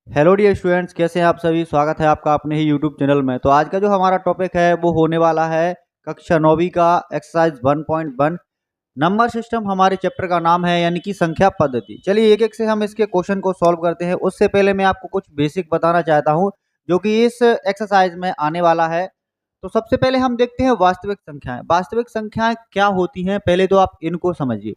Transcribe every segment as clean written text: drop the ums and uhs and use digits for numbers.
Hello dear students, कैसे हैं आप सभी। स्वागत है आपका अपने ही यूट्यूब चैनल में। तो आज का जो हमारा टॉपिक है वो होने वाला है कक्षा 9वीं का एक्सरसाइज 1.1 नंबर सिस्टम। हमारे चैप्टर का नाम है यानी कि संख्या पद्धति। चलिए एक एक से हम इसके क्वेश्चन को सॉल्व करते हैं। उससे पहले मैं आपको कुछ बेसिक बताना चाहता हूँ जो कि इस एक्सरसाइज में आने वाला है। तो सबसे पहले हम देखते हैं वास्तविक संख्याएं। वास्तविक संख्याएं क्या होती हैं, पहले तो आप इनको समझिए।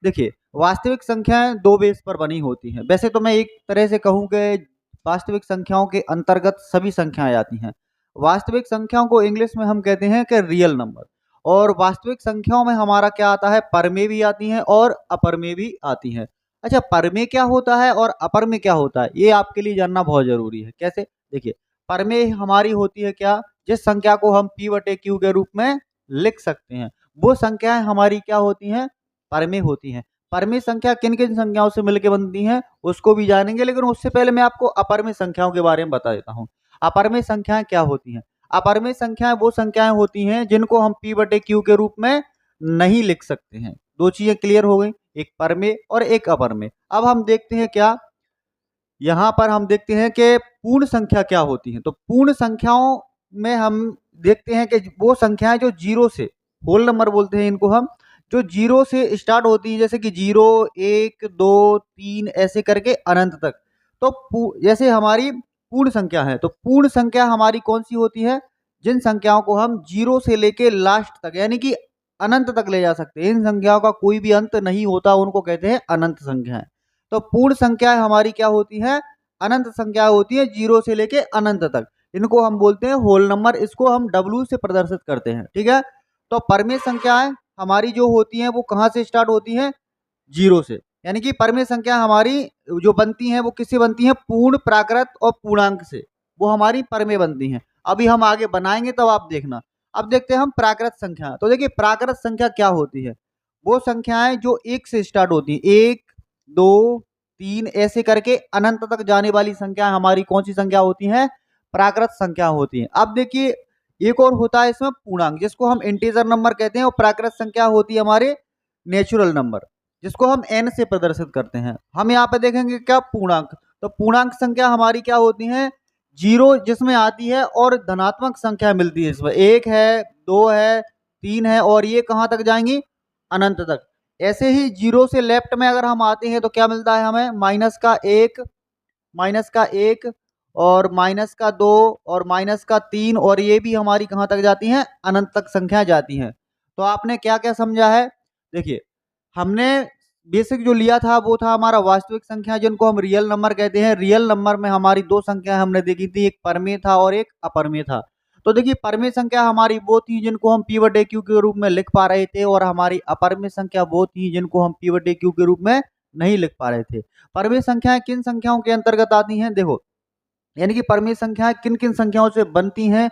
देखिए, वास्तविक संख्याएं दो बेस पर बनी होती हैं। वैसे तो मैं एक तरह से कहूं कि वास्तविक संख्याओं के अंतर्गत सभी संख्याएं आती हैं। वास्तविक संख्याओं को इंग्लिश में हम कहते हैं कि रियल नंबर। और वास्तविक संख्याओं में हमारा क्या आता है, परमेय भी आती हैं और अपरमेय भी आती हैं। अच्छा, परमेय क्या होता है और अपरमेय क्या होता है, ये आपके लिए जानना बहुत जरूरी है। कैसे? देखिए, परमेय हमारी होती है क्या, जिस संख्या को हम p बटे क्यू के रूप में लिख सकते हैं, वो संख्याएं हमारी क्या होती हैं, परमेय होती हैं। परमेय संख्या किन किन संख्याओं से मिलकर बनती हैं उसको भी जानेंगे, लेकिन उससे पहले मैं आपको अपरमेय संख्याओं के बारे में बता देता हूँ। अपरमेय संख्याएं क्या होती हैं? अपरमेय संख्याएं वो संख्याएं होती हैं जिनको हम p बटे क्यू के रूप में नहीं लिख सकते हैं। दो चीजें क्लियर हो गई, एक परमेय और एक अपरमेय। अब हम देखते हैं क्या, यहाँ पर हम देखते हैं कि पूर्ण संख्या क्या होती है। तो पूर्ण संख्याओं में हम देखते हैं कि वो संख्याएं जो जीरो से, होल नंबर बोलते हैं इनको हम, जो जीरो से स्टार्ट होती है, जैसे कि 0, 1, 2, 3 ऐसे करके अनंत तक। तो जैसे हमारी पूर्ण संख्या है, तो पूर्ण संख्या हमारी कौन सी होती है, जिन संख्याओं को हम जीरो से लेके लास्ट तक यानी कि अनंत तक ले जा सकते हैं। इन संख्याओं का कोई भी अंत नहीं होता, उनको कहते हैं अनंत संख्याएं। तो पूर्ण संख्याएं हमारी क्या होती हैं, अनंत संख्या होती है, जीरो से लेके अनंत तक। इनको हम बोलते हैं होल नंबर। इसको हम डब्ल्यू से प्रदर्शित करते हैं, ठीक है। तो परमेय संख्याएं हमारी जो होती हैं वो कहाँ से स्टार्ट होती हैं, जीरो से। यानी कि परमेय संख्या हमारी जो बनती हैं वो किससे बनती हैं, पूर्ण, प्राकृत और पूर्णांक से। वो हमारी परमेय बनती हैं। अभी हम आगे बनाएंगे तब आप देखना। अब देखते हैं हम प्राकृत संख्या। तो देखिए, प्राकृत संख्या क्या होती है, वो संख्याएं जो एक से स्टार्ट होती हैं, एक, दो, तीन ऐसे करके अनंत तक जाने वाली संख्या हमारी कौन सी संख्या होती है, प्राकृत संख्या होती है। अब देखिए, एक और होता है इसमें पूर्णांक, जिसको हम इंटीजर नंबर कहते हैं। और प्राकृत संख्या होती है हमारे नेचुरल नंबर, जिसको हम n से प्रदर्शित करते हैं। हम यहाँ पे देखेंगे क्या, पूर्णांक। तो पूर्णांक संख्या हमारी क्या होती है, जीरो जिसमें आती है और धनात्मक संख्या मिलती है इसमें, एक है, दो है, तीन है, और ये कहाँ तक जाएंगी, अनंत तक। ऐसे ही जीरो से लेफ्ट में अगर हम आते हैं तो क्या मिलता है हमें, माइनस का एक, माइनस का एक, और माइनस का दो, और माइनस का तीन, और ये भी हमारी कहाँ तक जाती हैं, अनंत तक संख्या जाती हैं। तो आपने क्या क्या समझा है, देखिए, हमने बेसिक जो लिया था वो था हमारा वास्तविक संख्या, जिनको हम रियल नंबर कहते हैं। रियल नंबर में हमारी दो संख्या हमने देखी थी, एक परमेय था और एक अपरमेय था। तो देखिए, परमेय संख्या हमारी वो थी जिनको हम p बटे क्यू के रूप में लिख पा रहे थे, और हमारी अपरमेय संख्या वो थी जिनको हम p बटे क्यू के रूप में नहीं लिख पा रहे थे। परमेय संख्याएं किन संख्याओं के अंतर्गत आती हैं, देखो, यानी कि परमेय संख्याएं किन किन संख्याओं से बनती हैं,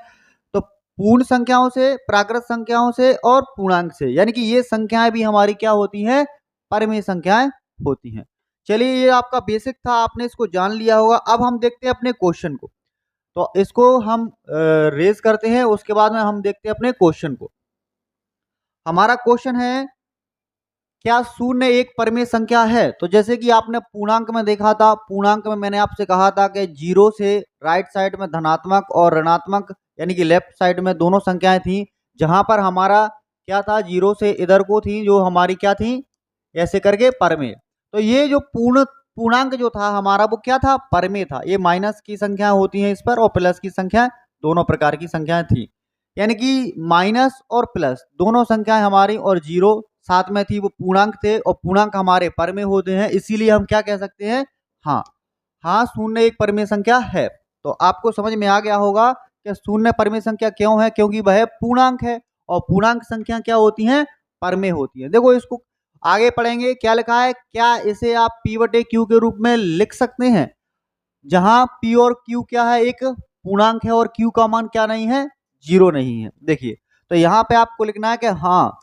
तो पूर्ण संख्याओं से, प्राकृत संख्याओं से और पूर्णांक से। यानी कि ये संख्याएं भी हमारी क्या होती हैं, परमेय संख्याएं होती हैं। चलिए, ये आपका बेसिक था, आपने इसको जान लिया होगा। अब हम देखते हैं अपने क्वेश्चन को। तो इसको हम रेज करते हैं, उसके बाद में हम देखते हैं अपने क्वेश्चन को। हमारा क्वेश्चन है, क्या शून्य एक परमेय संख्या है? तो जैसे कि आपने पूर्णांक में देखा था, पूर्णांक में मैंने आपसे कहा था कि जीरो से राइट साइड में धनात्मक और ऋणात्मक यानी कि लेफ्ट साइड में दोनों संख्याएं थी, जहां पर हमारा क्या था, जीरो से इधर को थी जो हमारी क्या थी, ऐसे करके परमेय। तो ये जो पूर्णांक जो था हमारा वो क्या था, परमेय था। ये माइनस की संख्या होती है इस पर, और प्लस की संख्या, दोनों प्रकार की संख्याएं थी। यानी कि माइनस और प्लस दोनों संख्याएं हमारी, और जीरो साथ में थी, वो पूर्णांक थे, और पूर्णांक हमारे परमेय होते हैं। इसीलिए हम क्या कह सकते हैं, हाँ, हाँ, शून्य एक परमेय संख्या है। तो आपको समझ में आ गया होगा कि शून्य परमेय संख्या क्यों है, क्योंकि वह पूर्णांक है, और पूर्णांक संख्या क्या होती हैं, परमेय होती है। देखो, इसको आगे पढ़ेंगे, क्या लिखा है, क्या इसे आप p बटे क्यू के रूप में लिख सकते हैं, जहां p और q क्या है, एक पूर्णांक है, और q का मान क्या नहीं है, जीरो नहीं है। देखिए, तो यहां पे आपको लिखना है कि हाँ,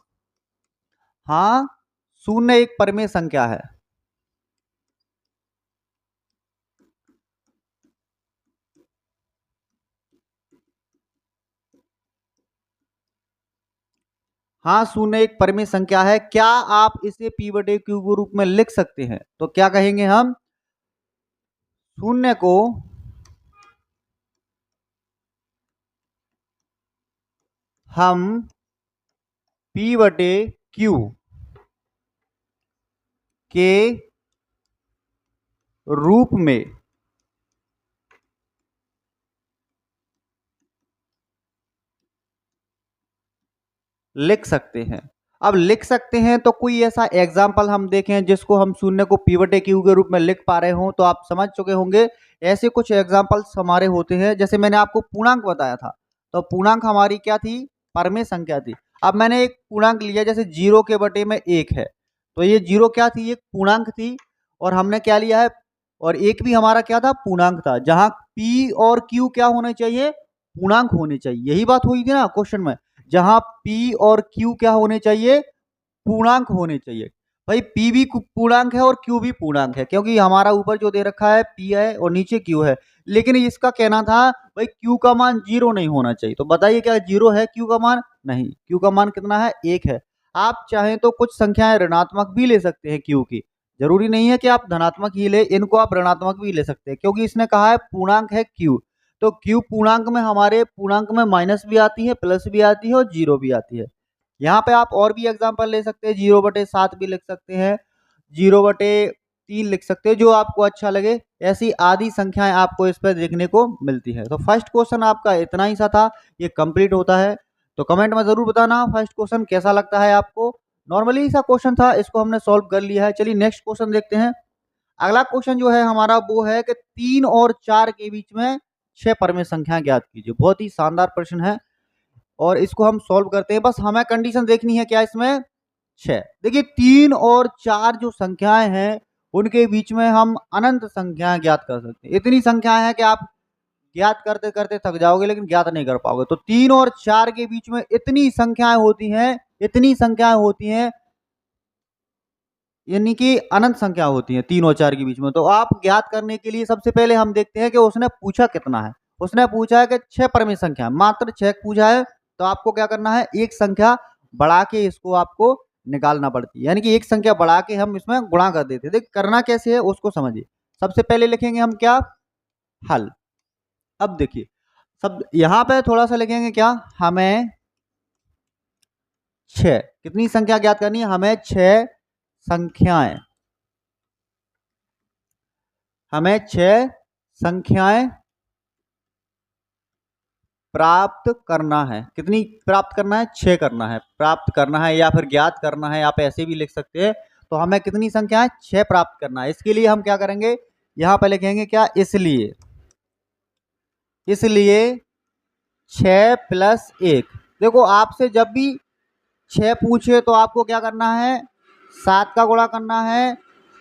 हाँ, शून्य एक परमेय संख्या है। हाँ, शून्य एक परमेय संख्या है। क्या आप इसे p बटे क्यू के रूप में लिख सकते हैं? तो क्या कहेंगे हम, शून्य को हम P बटे Q के रूप में लिख सकते हैं। अब लिख सकते हैं तो कोई ऐसा एग्जाम्पल हम देखें जिसको हम शून्य को P बटे Q के रूप में लिख पा रहे हों, तो आप समझ चुके होंगे ऐसे कुछ एग्जाम्पल्स हमारे होते हैं। जैसे मैंने आपको पूर्णांक बताया था, तो पूर्णांक हमारी क्या थी, परमेय संख्या थी। अब मैंने एक पूर्णांक लिया, जैसे 0 के बटे में 1 है, तो ये 0 क्या थी, एक पूर्णांक थी, और हमने क्या लिया है, और 1 भी हमारा क्या था, पूर्णांक था। जहां P और Q क्या होने चाहिए, पूर्णांक होने चाहिए। यही बात हुई थी ना क्वेश्चन में, जहां P और Q क्या होने चाहिए, पूर्णांक होने चाहिए। भाई P भी पूर्णांक है और Q भी पूर्णांक है, क्योंकि हमारा ऊपर जो दे रखा है P है और नीचे Q है। लेकिन इसका कहना था भाई Q का मान 0 नहीं होना चाहिए। तो बताइए क्या 0 है Q का मान? नहीं, Q का मान कितना है, 1 है। आप चाहें तो कुछ संख्याएं ऋणात्मक भी ले सकते हैं Q की, जरूरी नहीं है कि आप धनात्मक ही ले, इनको आप ऋणात्मक भी ले सकते हैं, क्योंकि इसने कहा है पूर्णांक है Q। तो Q पूर्णांक में, हमारे पूर्णांक में माइनस भी आती है, प्लस भी आती है और 0 भी आती है। यहाँ पे आप और भी एग्जाम्पल ले सकते हैं, 0/7 भी लिख सकते हैं, 0/3 लिख सकते हैं, जो आपको अच्छा लगे। ऐसी आदि संख्याएं आपको इस पर देखने को मिलती है। तो फर्स्ट क्वेश्चन आपका इतना ही सा था, ये कंप्लीट होता है। तो कमेंट में जरूर बताना फर्स्ट क्वेश्चन कैसा लगता है आपको। नॉर्मली सा क्वेश्चन था, इसको हमने सॉल्व कर लिया है। चलिए नेक्स्ट क्वेश्चन देखते हैं। अगला क्वेश्चन जो है हमारा वो है कि 3 और 4 के बीच में 6 परमेय संख्याएं ज्ञात कीजिए। बहुत ही शानदार प्रश्न है और इसको हम सॉल्व करते हैं। बस हमें कंडीशन देखनी है क्या इसमें, 6। देखिए 3 और 4 जो संख्याएं हैं उनके बीच में हम अनंत संख्याएं ज्ञात कर सकते हैं। इतनी संख्याएं हैं कि आप ज्ञात करते करते थक जाओगे लेकिन ज्ञात नहीं कर पाओगे। तो 3 और 4 के बीच में इतनी संख्याएं होती हैं, इतनी संख्याएं होती हैं, यानी कि अनंत संख्या होती है 3 और 4 के बीच में। तो आप ज्ञात करने के लिए सबसे पहले हम देखते हैं कि उसने पूछा कितना है। उसने पूछा है कि 6 परमेय संख्या, मात्र 6 पूछा है। तो आपको क्या करना है, एक संख्या बढ़ा के इसको आपको निकालना पड़ती है, यानी कि एक संख्या बढ़ा के हम इसमें गुणा कर देते हैं। देख करना कैसे है उसको समझिए। सबसे पहले लिखेंगे हम क्या, हल। अब देखिए सब यहां पे थोड़ा सा लिखेंगे क्या, हमें 6 कितनी संख्या ज्ञात करनी है, हमें 6 संख्याएं, हमें 6 संख्याएं प्राप्त करना है। कितनी प्राप्त करना है, 6 करना है, प्राप्त करना है या फिर ज्ञात करना है, आप ऐसे भी लिख सकते हैं। तो हमें कितनी संख्या है, 6 प्राप्त करना है। इसके लिए हम क्या करेंगे, यहां पर लिखेंगे क्या, इसलिए, इसलिए 6 + 1। देखो आपसे जब भी 6 पूछे तो आपको क्या करना है, 7 का गुणा करना है।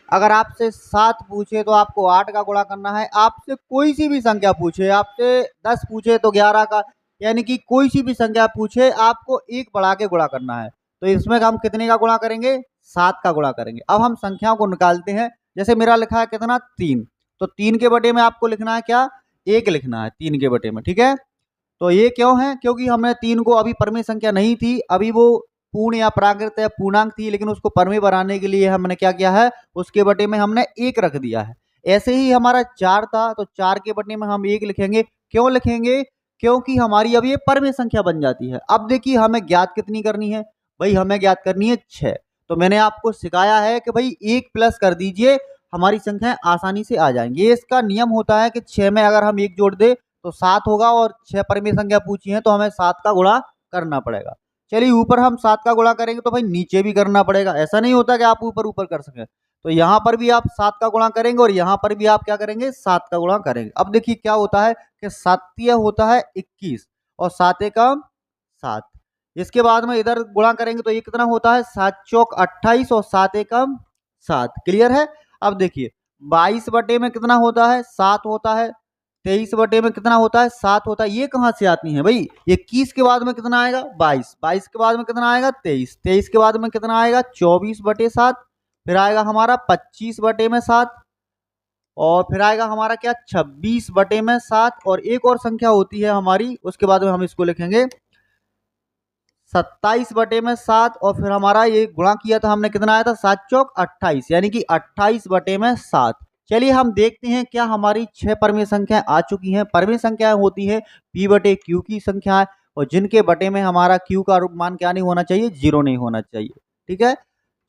अगर आपसे 7 पूछे तो आपको 8 का गुणा करना है। आपसे कोई सी भी संख्या पूछे, आपसे 10 पूछे तो 11 का, यानी कि कोई सी भी संख्या पूछे आपको 1 बढ़ा के गुणा करना है। तो इसमें हम कितने का गुणा करेंगे, 7 का गुणा करेंगे। अब हम संख्याओं को निकालते हैं। जैसे मेरा लिखा है कितना, 3, तो 3 के बटे में आपको लिखना है क्या, 1 लिखना है 3 के बटे में, ठीक है। तो ये क्यों है, क्योंकि हमने 3 को, अभी परमेय संख्या नहीं थी, अभी वो पूर्ण या प्राकृत या पूर्णांक थी, लेकिन उसको परमेय बनाने के लिए हमने क्या किया है, उसके बटे में हमने 1 रख दिया है। ऐसे ही हमारा 4 था, तो 4 के बटे में हम 1 लिखेंगे। क्यों लिखेंगे, क्योंकि हमारी अब ये परमेय संख्या बन जाती है। अब देखिए हमें ज्ञात कितनी करनी है, भाई हमें ज्ञात करनी है 6। तो मैंने आपको सिखाया है कि भाई 1 प्लस कर दीजिए, हमारी संख्याएं आसानी से आ जाएंगी। ये इसका नियम होता है कि 6 में अगर हम 1 जोड़ दे तो 7 होगा, और 6 परमेय संख्या पूछी है तो हमें 7 का गुणा करना पड़ेगा। चलिए ऊपर हम 7 का गुणा करेंगे तो भाई नीचे भी करना पड़ेगा। ऐसा नहीं होता कि आप ऊपर ऊपर कर सकें। तो यहाँ पर भी आप 7 का गुणा करेंगे और यहाँ पर भी आप क्या करेंगे, 7 का गुणा करेंगे। अब देखिए क्या होता है कि 7 होता है 21 और 7 एकम 7। इसके बाद में इधर गुणा करेंगे तो ये कितना होता है, 7 चौक 28 और 7 एकम 7। क्लियर है। अब देखिए 22 बटे में कितना होता है, 7 होता है। 23 बटे में कितना होता है, 7 होता है। ये कहाँ से आती है भाई, 21 के बाद में कितना आएगा, 22, 22 के बाद में कितना आएगा, 23, 23 के बाद में कितना आएगा, 24/7, फिर आएगा हमारा 25/7, और फिर आएगा हमारा क्या, 26/7। और एक और संख्या होती है हमारी, उसके बाद में हम इसको लिखेंगे 27/7। और फिर हमारा ये गुणा किया था हमने, कितना आया था, 7 चौक 28, यानी कि 28/7। चलिए हम देखते हैं क्या हमारी 6 परमेय संख्याएं आ चुकी हैं। परमेय संख्याएं होती है p बटे q की संख्याएं, और जिनके बटे में हमारा q का मान क्या नहीं होना चाहिए, 0 नहीं होना चाहिए। ठीक है,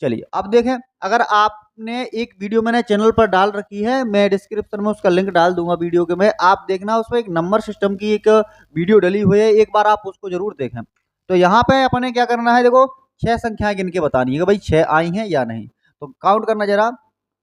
चलिए अब देखें, अगर आपने एक वीडियो मैंने चैनल पर डाल रखी है, मैं डिस्क्रिप्शन में उसका लिंक डाल दूंगा वीडियो के में, आप देखना, उसमें एक नंबर सिस्टम की एक वीडियो डली हुई है, एक बार आप उसको जरूर देखें। तो यहाँ पे अपने क्या करना है, देखो 6 संख्याएं गिन के बतानी है कि भाई 6 आई हैं या नहीं। तो काउंट करना जरा,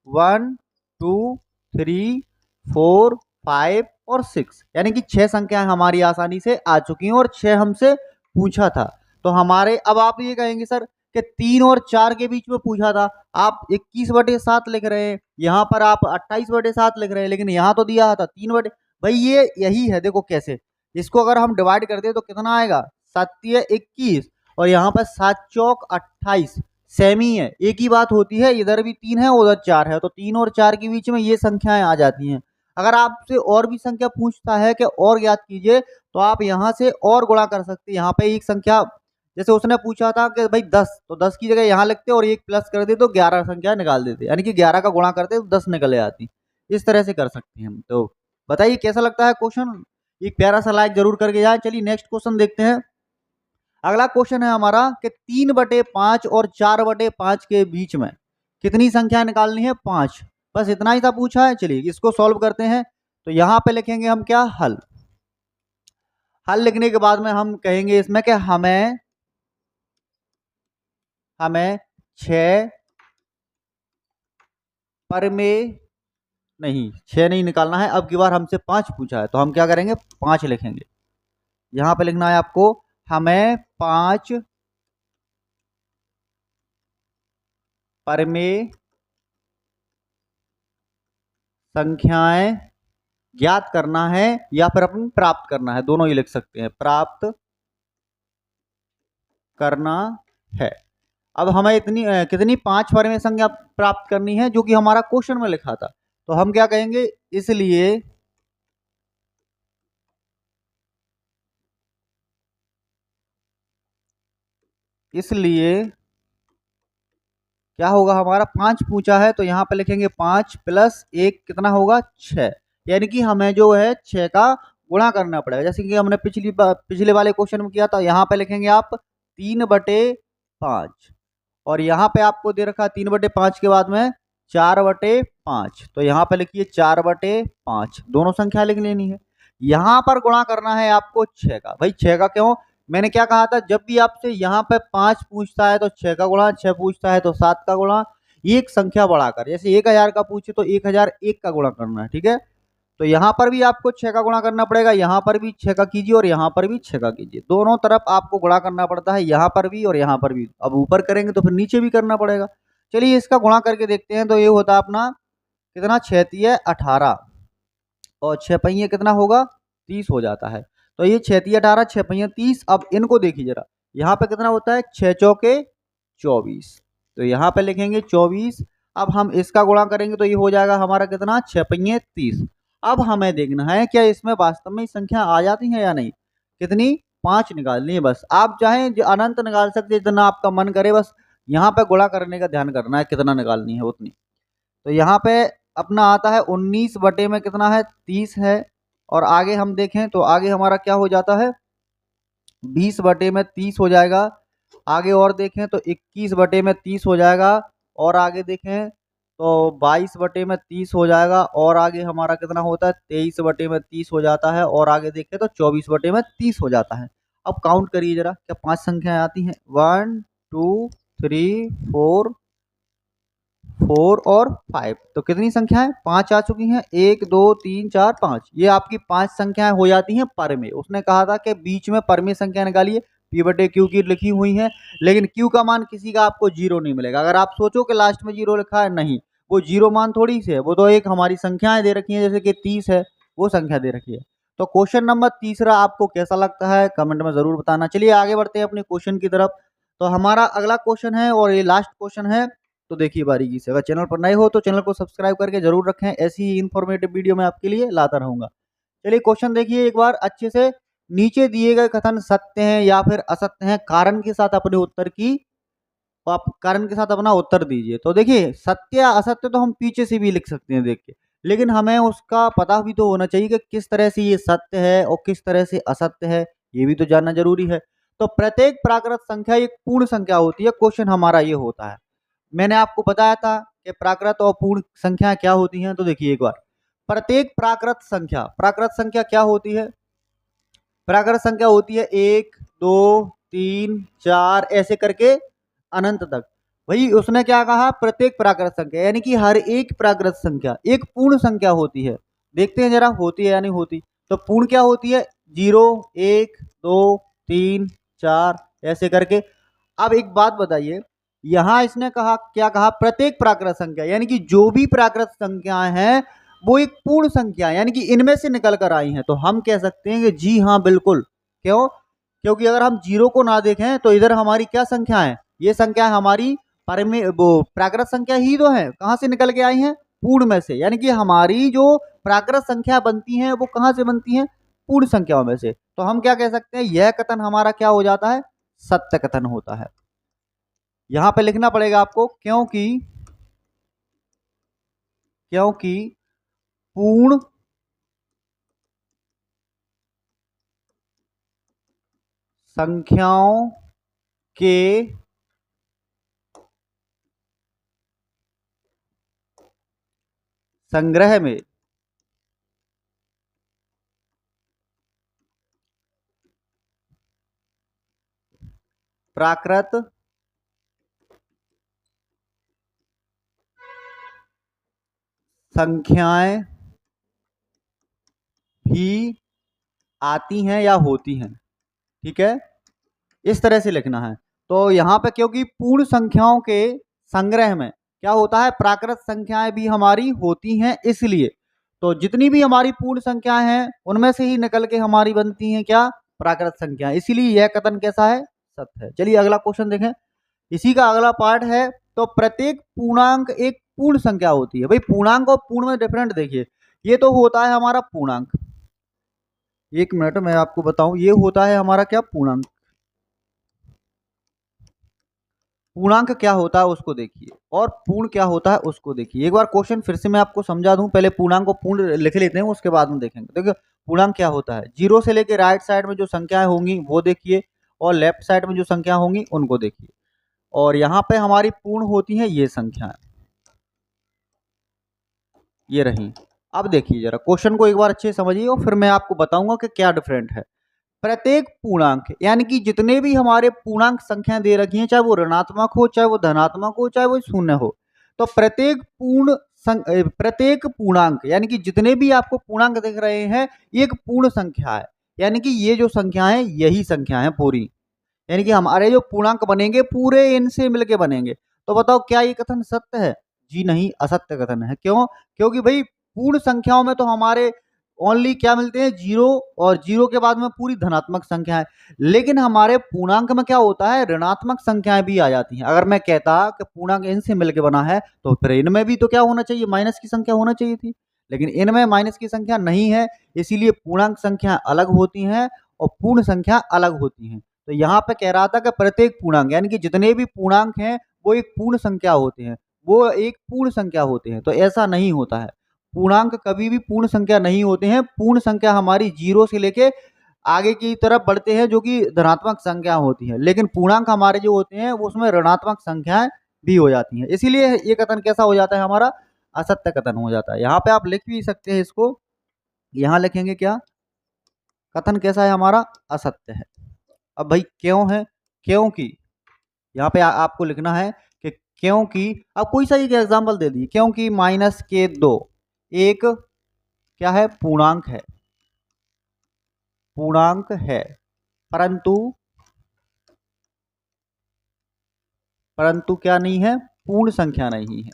1 2 3 4 5 और 6, यानी कि 6 संख्याएं हमारी आसानी से आ चुकी हैं, और 6 हमसे पूछा था। तो हमारे, अब आप ये कहेंगे सर कि 3 और 4 के बीच में पूछा था, आप 21/7 लिख रहे हैं, यहाँ पर आप 28/7 लिख रहे हैं, लेकिन यहाँ तो दिया था 3 बटे। भाई ये यही है, देखो कैसे, इसको अगर हम डिवाइड कर दे तो कितना आएगा, 7 21, और यहाँ पर 7 चौक 28, सेम ही है, एक ही बात होती है, इधर भी 3 है उधर 4 है, तो 3 और 4 के बीच में ये संख्याएं आ जाती हैं। अगर आपसे और भी संख्या पूछता है कि और ज्ञात कीजिए, तो आप यहाँ से और गुणा कर सकते हैं। यहाँ पे एक संख्या, जैसे उसने पूछा था कि भाई 10, तो 10 की जगह यहाँ लिखते और एक प्लस कर दे तो 11 संख्या निकाल देते, यानी कि 11 का गुणा करते तो 10 निकल आती। इस तरह से कर सकते हैं हम। तो बताइए कैसा लगता है क्वेश्चन, एक प्यारा सा लाइक जरूर करके जाए। चलिए नेक्स्ट क्वेश्चन देखते हैं। अगला क्वेश्चन है हमारा कि 3/5 और 4/5 के बीच में कितनी संख्या निकालनी है, 5। बस इतना ही था पूछा है। चलिए इसको सॉल्व करते हैं। तो यहाँ पे लिखेंगे हम क्या, हल। हल लिखने के बाद में हम कहेंगे इसमें कि हमें 6 परमेय नहीं, 6 नहीं निकालना है, अब की बार हमसे 5 पूछा है, तो हम क्या करेंगे, 5 लिखेंगे। यहां पे लिखना है आपको, हमें 5 परमेय संख्याएं ज्ञात करना है, या फिर अपन प्राप्त करना है, दोनों ही लिख सकते हैं, प्राप्त करना है। अब हमें इतनी कितनी 5 परमेय संख्या प्राप्त करनी है, जो कि हमारा क्वेश्चन में लिखा था। तो हम क्या कहेंगे, इसलिए क्या होगा, हमारा 5 पूछा है, तो यहाँ पे लिखेंगे 5 प्लस 1 कितना होगा, 6। यानी कि हमें जो है 6 का गुणा करना पड़ेगा, जैसे कि हमने पिछले वाले क्वेश्चन में किया था। यहाँ पे लिखेंगे आप 3/5, और यहाँ पे आपको दे रखा है 3/5 के बाद में 4/5, तो यहाँ पे लिखिए 4/5, दोनों संख्या लिख लेनी है। यहाँ पर गुणा करना है आपको 6 का। भाई 6 का क्यों, मैंने क्या कहा था, जब भी आपसे यहाँ पे 5 पूछता है तो 6 का गुणा, 6 पूछता है तो 7 का गुणा, एक संख्या बढ़ाकर, जैसे 1000 का पूछे तो 1001 का गुणा करना है। ठीक है, तो यहाँ पर भी आपको 6 का गुणा करना पड़ेगा, यहाँ पर भी 6 का कीजिए और यहाँ पर भी 6 का कीजिए, दोनों तरफ आपको गुणा करना पड़ता है, यहाँ पर भी और यहाँ पर भी। अब ऊपर करेंगे तो फिर नीचे भी करना पड़ेगा। चलिए इसका गुणा करके देखते हैं। तो ये होता है अपना कितना, 6 18, और 6 पहिए कितना होगा, 30 हो जाता है। तो ये 6 18, 6 पहिए 30। अब इनको देखिए जरा, यहाँ पे कितना होता है, 6 चौके 24, तो यहाँ पे लिखेंगे 24। अब हम इसका गुणा करेंगे तो ये हो जाएगा हमारा कितना, 6 पहिए 30। अब हमें देखना है क्या इसमें वास्तव में संख्या आ जाती है या नहीं। कितनी, 5 निकालनी है। बस आप चाहें अनंत निकाल सकते हैं, जितना आपका मन करे, बस यहाँ पे गुणा करने का ध्यान करना है, कितना निकालनी है उतनी। तो यहाँ पे अपना आता है 19 बटे में कितना है, 30 है। और आगे हम देखें तो आगे हमारा क्या हो जाता है, 20 बटे में 30 हो जाएगा। आगे और देखें तो 21 बटे में 30 हो जाएगा। और आगे देखें तो 22 बटे में 30 हो जाएगा। और आगे हमारा कितना होता है, 23 बटे में 30 हो जाता है। और आगे देखें तो 24 बटे में 30 हो जाता है। अब काउंट करिए जरा, क्या 5 संख्याएं आती हैं, 1 2 3 4 और 5, तो कितनी संख्याएं, 5 आ चुकी हैं। 1 2 3 4 5, ये आपकी 5 संख्याएं हो जाती हैं परमेय। उसने कहा था कि बीच में परमेय संख्या निकालिए, p बटे क्यू की लिखी हुई है, लेकिन q का मान किसी का आपको 0 नहीं मिलेगा। अगर आप सोचो कि लास्ट में 0 लिखा है, नहीं, वो 0 मान थोड़ी से है, वो तो एक हमारी संख्याएं दे रखी है, जैसे कि 30 है, वो संख्या दे रखी है। तो क्वेश्चन नंबर तीसरा आपको कैसा लगता है, कमेंट में जरूर बताना। चलिए आगे बढ़ते हैं अपने क्वेश्चन की तरफ। तो हमारा अगला क्वेश्चन है और ये लास्ट क्वेश्चन है, तो देखिए बारीकी से। अगर चैनल पर नए हो तो चैनल को सब्सक्राइब करके जरूर रखें, ऐसी ही इन्फॉर्मेटिव वीडियो मैं आपके लिए लाता रहूंगा। चलिए क्वेश्चन देखिए एक बार अच्छे से। नीचे दिए गए कथन सत्य हैं या फिर असत्य हैं, कारण के साथ अपने उत्तर की, आप कारण के साथ अपना उत्तर दीजिए। तो देखिए सत्य या असत्य तो हम पीछे से भी लिख सकते हैं देख के, लेकिन हमें उसका पता भी तो होना चाहिए कि किस तरह से ये सत्य है और किस तरह से असत्य है, ये भी तो जानना जरूरी है। तो प्रत्येक प्राकृत संख्या एक पूर्ण संख्या होती है, क्वेश्चन हमारा ये होता है। मैंने आपको बताया था कि प्राकृत और पूर्ण संख्या क्या होती हैं, तो देखिए एक बार, प्रत्येक प्राकृत संख्या क्या होती है? प्राकृत संख्या होती है 1 2 3 4 ऐसे करके अनंत तक। भाई उसने क्या कहा? प्रत्येक प्राकृत संख्या, यानी कि हर एक प्राकृत संख्या एक पूर्ण संख्या होती है। देखते हैं जरा, होती है या नहीं होती। तो पूर्ण क्या होती है? 0 1 2 3 4 ऐसे करके। अब एक बात बताइए, यहां इसने कहा, क्या कहा? प्रत्येक प्राकृत संख्या, यानी कि जो भी प्राकृत संख्याएं हैं वो एक पूर्ण संख्या, यानी कि इनमें से निकल कर आई हैं। तो हम कह सकते हैं कि जी हाँ बिल्कुल। क्यों? क्योंकि अगर हम जीरो को ना देखें तो इधर हमारी क्या संख्या है? ये संख्या हमारी वो प्राकृत संख्या ही तो है। कहां से निकल के आई हैं? पूर्ण में से। यानी कि हमारी जो प्राकृत संख्या बनती हैं वो कहां से बनती हैं? पूर्ण संख्याओं में से। तो हम क्या कह सकते हैं? यह कथन हमारा क्या हो जाता है? सत्य कथन होता है। यहां पे लिखना पड़ेगा आपको, क्योंकि क्योंकि पूर्ण संख्याओं के संग्रह में प्राकृत संख्याएं भी आती हैं या होती हैं। ठीक है, इस तरह से लिखना है। तो यहां पे क्योंकि पूर्ण संख्याओं के संग्रह में क्या होता है? प्राकृत संख्याएं भी हमारी होती हैं, इसलिए तो जितनी भी हमारी पूर्ण संख्याएं हैं उनमें से ही निकल के हमारी बनती हैं क्या? प्राकृत संख्या। इसीलिए यह कथन कैसा है? सत्य है। चलिए अगला क्वेश्चन देखें, इसी का अगला पार्ट है। तो प्रत्येक पूर्णांक एक पूर्ण संख्या होती है। भाई पूर्णांक और पूर्ण में डिफरेंट देखिए, ये तो होता है हमारा पूर्णांक। एक मिनट मैं आपको बताऊं, ये होता है हमारा क्या? पूर्णांक। पूर्णांक क्या होता है उसको देखिए, और पूर्ण क्या होता है उसको देखिए। एक बार क्वेश्चन फिर से मैं आपको समझा दूं, पहले पूर्णांक को पूर्ण लिख लेते हैं, उसके बाद में देखेंगे। देखिए पूर्णांक क्या होता है, जीरो से लेके राइट साइड में जो संख्याएं होंगी वो देखिए, और लेफ्ट साइड में जो संख्या होंगी उनको देखिए। और यहाँ पे हमारी पूर्ण होती हैं ये संख्याएं, ये रही। अब देखिए जरा क्वेश्चन को एक बार अच्छे से समझिए और फिर मैं आपको बताऊंगा कि क्या डिफरेंट है। प्रत्येक पूर्णांक, यानी कि जितने भी हमारे पूर्णांक संख्याएं दे रखी हैं, चाहे वो ऋणात्मक हो, चाहे वो धनात्मक हो, चाहे वो शून्य हो, तो प्रत्येक पूर्णांक, यानी कि जितने भी आपको पूर्णांक दिख रहे हैं, ये एक पूर्ण संख्या है। यानी कि ये जो संख्या है यही संख्या है पूरी, यानी कि हमारे जो पूर्णांक बनेंगे पूरे इनसे मिलके बनेंगे। तो बताओ क्या ये कथन सत्य है? जी नहीं, असत्य कथन है। क्यों? क्योंकि भाई पूर्ण संख्याओं में तो हमारे ओनली क्या मिलते हैं? जीरो, और जीरो के बाद में पूरी धनात्मक संख्या है। लेकिन हमारे पूर्णांक में क्या होता है? ऋणात्मक संख्याएं भी आ जाती हैं। अगर मैं कहता कि पूर्णांक इनसे मिलके बना है, तो फिर इनमें भी तो क्या होना चाहिए? माइनस की संख्या होना चाहिए थी। लेकिन इनमें माइनस की संख्या नहीं है, इसीलिए पूर्णांक संख्या अलग होती हैं और पूर्ण संख्या अलग होती हैं। तो यहाँ पे कह रहा था कि प्रत्येक पूर्णांक, यानी कि जितने भी पूर्णांक हैं वो एक पूर्ण संख्या होते हैं, वो एक पूर्ण संख्या होते हैं। तो ऐसा नहीं होता है, पूर्णांक कभी भी पूर्ण संख्या नहीं होते हैं। पूर्ण संख्या हमारी जीरो से लेके आगे की तरफ बढ़ते हैं, जो कि धनात्मक संख्या होती है। लेकिन पूर्णांक हमारे जो होते हैं वो उसमें ऋणात्मक संख्याएं भी हो जाती हैं। इसीलिए ये कथन कैसा हो जाता है? हमारा असत्य कथन हो जाता है। यहाँ पे आप लिख भी सकते हैं इसको, यहाँ लिखेंगे क्या? कथन कैसा है हमारा? असत्य है। अब भाई क्यों है? क्योंकि यहाँ पे आपको लिखना है कि क्योंकि, अब कोई सा एक एग्जांपल दे दिए, क्योंकि माइनस के दो एक क्या है? पूर्णांक है, पूर्णांक है, परंतु परंतु क्या नहीं है? पूर्ण संख्या नहीं है।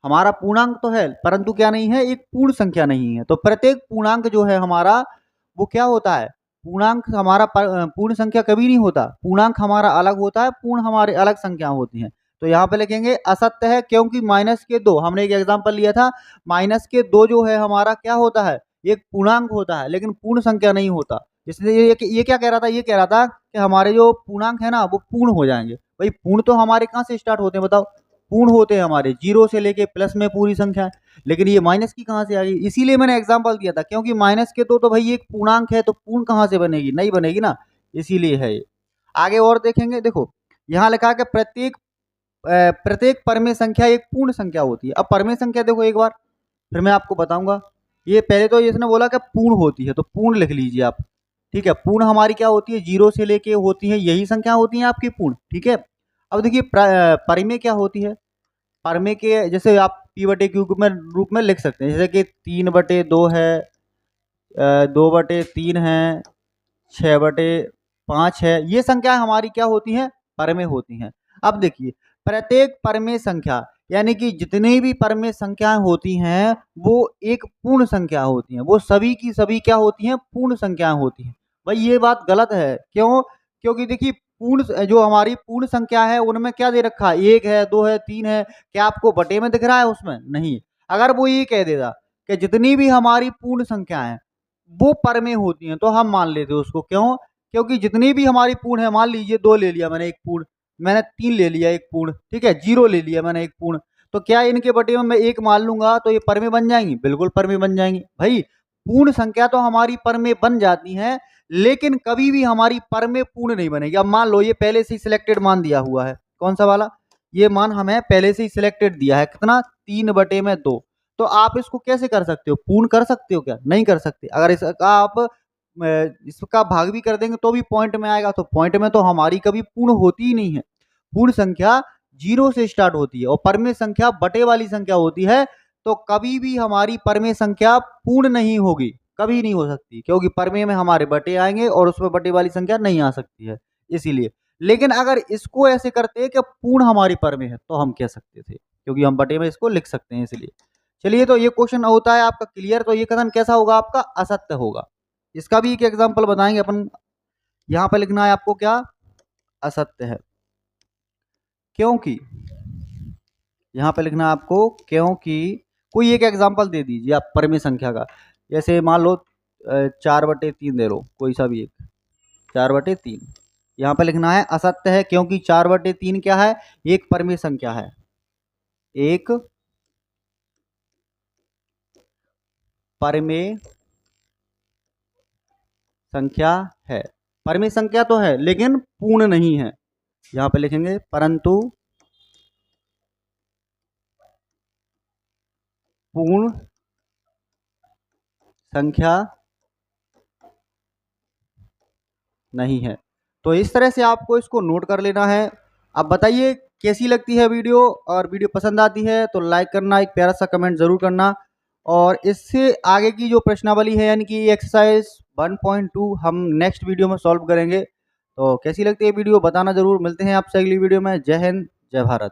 हमारा पूर्णांक तो है परंतु क्या नहीं है? एक पूर्ण संख्या नहीं है। तो प्रत्येक पूर्णांक जो है हमारा वो क्या होता है? पूर्णांक हमारा पूर्ण संख्या कभी नहीं होता। पूर्णांक हमारा अलग होता है, पूर्ण हमारे अलग संख्या होती हैं। तो यहाँ पे लिखेंगे असत्य है, क्योंकि माइनस के दो, हमने एक एग्जांपल लिया था, माइनस के दो जो है हमारा क्या होता है? एक पूर्णांक होता है, लेकिन पूर्ण संख्या नहीं होता। इसलिए ये क्या कह रहा था, ये कह रहा था कि हमारे जो पूर्णांक है ना वो पूर्ण हो जाएंगे। भाई पूर्ण तो हमारे कहाँ से स्टार्ट होते हैं बताओ, पूर्ण होते हैं हमारे जीरो से लेके प्लस में पूरी संख्या है, लेकिन ये माइनस की कहाँ से आ गई। इसीलिए मैंने एग्जांपल दिया था, क्योंकि माइनस के तो भाई एक पूर्णांक है तो पूर्ण कहाँ से बनेगी, नहीं बनेगी ना, इसीलिए है ये। आगे और देखेंगे, देखो यहाँ लिखा है कि प्रत्येक परमेय संख्या एक पूर्ण संख्या होती है। अब परमेय संख्या देखो एक बार फिर मैं आपको बताऊंगा। ये पहले तो इसने बोला कि पूर्ण होती है, तो पूर्ण लिख लीजिए आप। ठीक है, पूर्ण हमारी क्या होती है, जीरो से लेके होती है, यही संख्या होती है आपकी पूर्ण। ठीक है, अब देखिए परिमेय क्या होती है। परिमेय के जैसे आप पी बटे क्यू में रूप में लिख सकते हैं, जैसे कि 3/2 है, 2/3 है, 6/5 है, ये संख्या हमारी क्या होती है, परमेय होती हैं। अब देखिए प्रत्येक परमेय संख्या यानी कि जितनी भी परमेय संख्याएं होती हैं वो एक पूर्ण संख्या होती हैं, वो सभी की सभी क्या होती हैं, पूर्ण संख्याएं होती हैं। भाई ये बात गलत है, क्यों, क्योंकि देखिए पूर्ण जो हमारी पूर्ण संख्या है उनमें क्या दे रखा है, 1 है, 2 है, 3 है, क्या आपको बटे में दिख रहा है उसमें, नहीं। अगर वो ये कह देता कि जितनी भी हमारी पूर्ण संख्या है वो परमेय होती हैं तो हम मान लेते उसको, क्यों, क्योंकि जितनी भी हमारी पूर्ण है, मान लीजिए 2 ले लिया मैंने एक पूर्ण, मैंने 3 ले लिया एक पूर्ण, ठीक है, 0 ले लिया मैंने एक पूर्ण, तो क्या इनके बटे में मैं 1 मान लूंगा तो ये परमेय बन जाएंगी, बिल्कुल परमेय बन जाएंगी। भाई पूर्ण संख्या तो हमारी परमेय बन जाती है, लेकिन कभी भी हमारी परमेय पूर्ण नहीं बनेगी। अब मान लो ये पहले से ही सिलेक्टेड मान दिया हुआ है, कौन सा वाला, ये मान हमें पहले से ही सिलेक्टेड दिया है, कितना, 3/2, तो आप इसको कैसे कर सकते हो, पूर्ण कर सकते हो क्या, नहीं कर सकते। अगर इसका आप इसका भाग भी कर देंगे तो भी पॉइंट में आएगा, तो पॉइंट में तो हमारी कभी पूर्ण होती ही नहीं है। पूर्ण संख्या जीरो से स्टार्ट होती है और परमेय संख्या बटे वाली संख्या होती है, तो कभी भी हमारी परमेय संख्या पूर्ण नहीं होगी, कभी नहीं हो सकती, क्योंकि परमेय में हमारे बटे आएंगे और उसमें बटे वाली संख्या नहीं आ सकती है, इसीलिए। लेकिन अगर इसको ऐसे करते कि पूर्ण हमारी परमेय है तो हम कह सकते थे, क्योंकि हम बटे में इसको लिख सकते हैं, इसलिए। चलिए, तो ये क्वेश्चन होता है आपका क्लियर, तो ये कथन कैसा होगा आपका, असत्य होगा। इसका भी एक एग्जांपल बताएंगे अपन। यहां पर लिखना है आपको क्या, असत्य है, क्योंकि यहां पे लिखना है आपको क्योंकि, कोई एक एग्जांपल दे दीजिए आप परमेय संख्या का, जैसे मान लो 4/3 दे लो, कोई सा भी एक, 4/3। यहाँ पे लिखना है असत्य है, क्योंकि 4/3 क्या है, एक परमेय संख्या है, एक परमेय संख्या है। परमेय संख्या तो है लेकिन पूर्ण नहीं है, यहां पे लिखेंगे परंतु पूर्ण संख्या नहीं है। तो इस तरह से आपको इसको नोट कर लेना है। अब बताइए कैसी लगती है वीडियो, और वीडियो पसंद आती है तो लाइक करना, एक प्यारा सा कमेंट जरूर करना, और इससे आगे की जो प्रश्नावली है यानी कि एक्सरसाइज 1.2 हम नेक्स्ट वीडियो में सॉल्व करेंगे। तो कैसी लगती है वीडियो बताना जरूर। मिलते हैं आपसे अगली वीडियो में। जय हिंद, जय भारत।